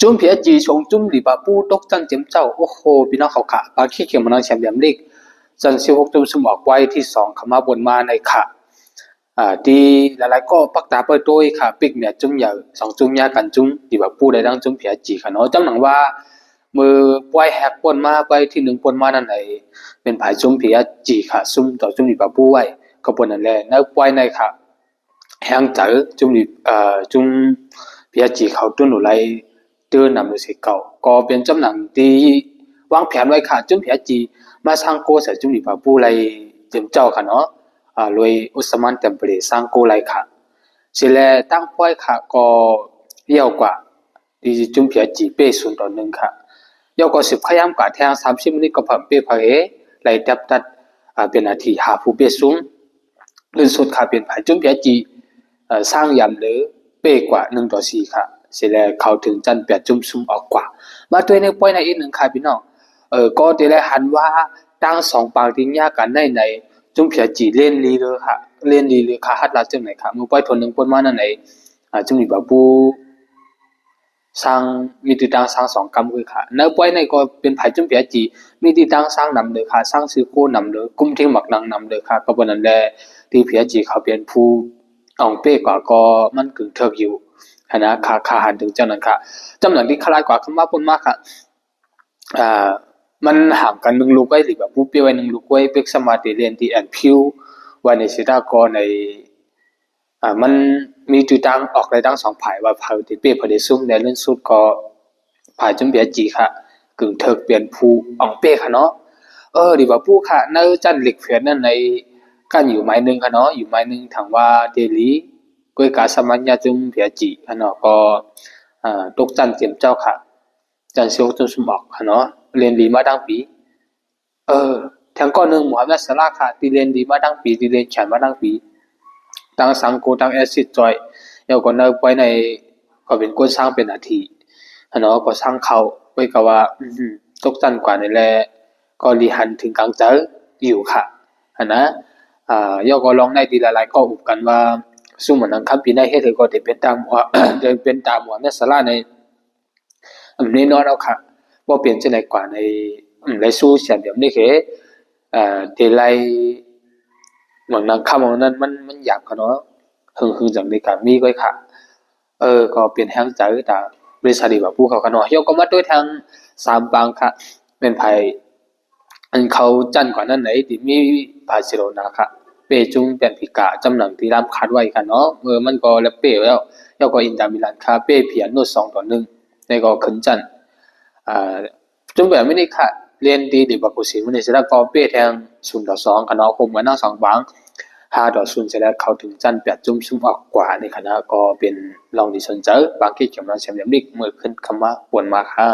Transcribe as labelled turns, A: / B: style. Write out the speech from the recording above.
A: จุ่มเพียจีชงจุ่มหลีบาปูตกจันเจียมเจ้าโอ้โหพี่น้องเขาขะปาขี้เขียวมันนังแชมป์ยำลิกจันสิหกจุ่มสมอกไว้ที่สองขมาบนมาในขะที่หลายๆก็ปักตาเปิดตัวค่ะปิกเนี่ยจุ่มใหญ่สองจุ่มยากันจุ่มหลีบาปูได้ดังจุ่มเพียจีค่ะเนาะจำหนังว่ามือปล่อยแหกปนมาไปที่หนึ่งปนมานั่นไหนเป็นผายจุ่มเพียจีค่ะซุ่มต่อจุ่มหลีบาปูไว้ก็ปนนั่นแหละแล้วปล่อยในค่ะแหงเจอจุ่มหลีจุ่มเพียจีเขาตุ้นหนูไรเดินนำเลยสิเก่าก็เป็นจำหนังที่วางแผนไว้ค่ะจุ่มเพียจีมาสร้างโกเสจุ่มหลีบาปูไรเจียมเจ้าค่ะเนาะรวยอุสมันเต็มไปเลยสร้างโกไรค่ะสิแลตั้งป้อยค่ะก็เยี่ยวกว่าที่จุ่มเพียจีเป้ศูนย์ต่อหนึ่งค่ะเยี่ยวก็สิบขยำกว่าแทง30 มิลลิก็ผับเป้พะเอไหลดับตัดเป็นนาทีหาผู้เป้สูงเรื่องสุดค่ะเป็นผายจุ่มเพียจีสร้างยำหรือเป้กว่า1-4ค่ะสิแลเข้าถึงจัน8จุ่มซุ่มออกกว่ามาตัวในป้อยในอีกหนึ่งค่ะพี่น้องก็ตีแลหันว่าตั้งสองปางทิ้งยากันในจุ่มเพียจีเล่นลีเลยค่ะเล่นลีเลยค่ะฮัดลาจังไหนค่ะมือป้อยทนหนึ่งปนมานั่นไหนจุ่มหลีบาปูสร้างมีติตังสร้าง2 กำคือค่ะในป้อยในก็เป็นผายจุ่มเพียจีมีติตังสร้างนำเลยค่ะสร้างซื้อโก้นำเลยกุ้มทิ้งหมักนางนำเลยค่ะก็บนนั้นแลที่เพียจีเขาเป็นผู้อ่องเป้กว่าก็มันกึ่งเทิกอยู่นะขาหันถึงเจ้านั้นค่ะจำหนังที่คลายกว่าคำว่าปนมากค่ะมันห่างกัน1 ลูกไว้หรือแบบผู้เปี้ยวไว้1 ลูกไว้เป็กสมาธิเรียนที่แอนพิววันในสิดากรในมันมีจุดตั้งออกในตั้ง2 ผายว่าผายที่เปี้ยพอได้ซุ่มในเรื่องสุดก็ผายจุ่มเบียจีค่ะกึ่งเทิกเปลี่ยนผู้อ่องเป้ค่ะเนาะดีว่าผู้ค่ะในจันเหล็กเฟียนนั่นในกันอยู่ไม้นึงค่ะเนาะอยู่ไม้นึงทางว่าเดลีก้อยกาสมัญญาจุ่มเบียจีค่ะเนาะก็ตกจันเตรียมเจ้าค่ะจันเสียวจนสมอกค่ะเนาะเรียนดีมาดังปีทางก้อนหนึ่งหมอแม่สลาค่ะตีเรียนดีมาดังปีตีเรียนแขนมาดังปีตั้งสังโกตั้งแอซิดจอยเดี๋ยวก็เนิบไว้ในก็เป็นก้นสร้างเป็นนาทีเนาะก็สร้างเขาไว้ก็ว่าตกจันกว่าในแลก็รีหันถึงกลางเจออยู่ค่ะนะย่อก็ลองได้ทีละลายก็อุบกันว่าสู้เหมือนนังคับปีได้เฮ็ดให้ก็ได้เป็นตามว่าจะเป็นตามหมอแม่สลาในนี้นอนเอาค่ะว่าเปลี่ยนจะไหนกว่าในสู้เสียเดี๋ยวนี้คือเทไลเหมือนนางคำของนั้นมันอยากกันเนาะหึงจากในการมีก็ค่ะก็เปลี่ยนแห้งใจแต่บริษัทดีแบบผู้เขากันเนาะยกก็มาด้วยทาง3 บางค่ะเป็นภัยอันเขาจันกว่านั้นไหนที่มีบาร์เซโลนาค่ะเปจุงเป็นพิกาจำหนังที่รับคัดไว้กันเนาะมันก็แล้วเป้แล้วก็อินเตอร์มิลานค่ะเป้เพียนโน่2-1ในก็ขึ้นจันจงแบบไม่ได้ค่ะเรียนดีดีบักกุศิมันในเสร็จแล้วก็เป้แทง0-2กันเนาะคมกันทั้ง2 บาง5-0เสร็จแล้วเขาถึงจัน8จุ่มซุ่มออกกว่าในคณะก็เป็นลองดิสนเจอบางที่เขียนมาแชมป์ลีกเมื่อขึ้นคำว่าปวนมาค่ะ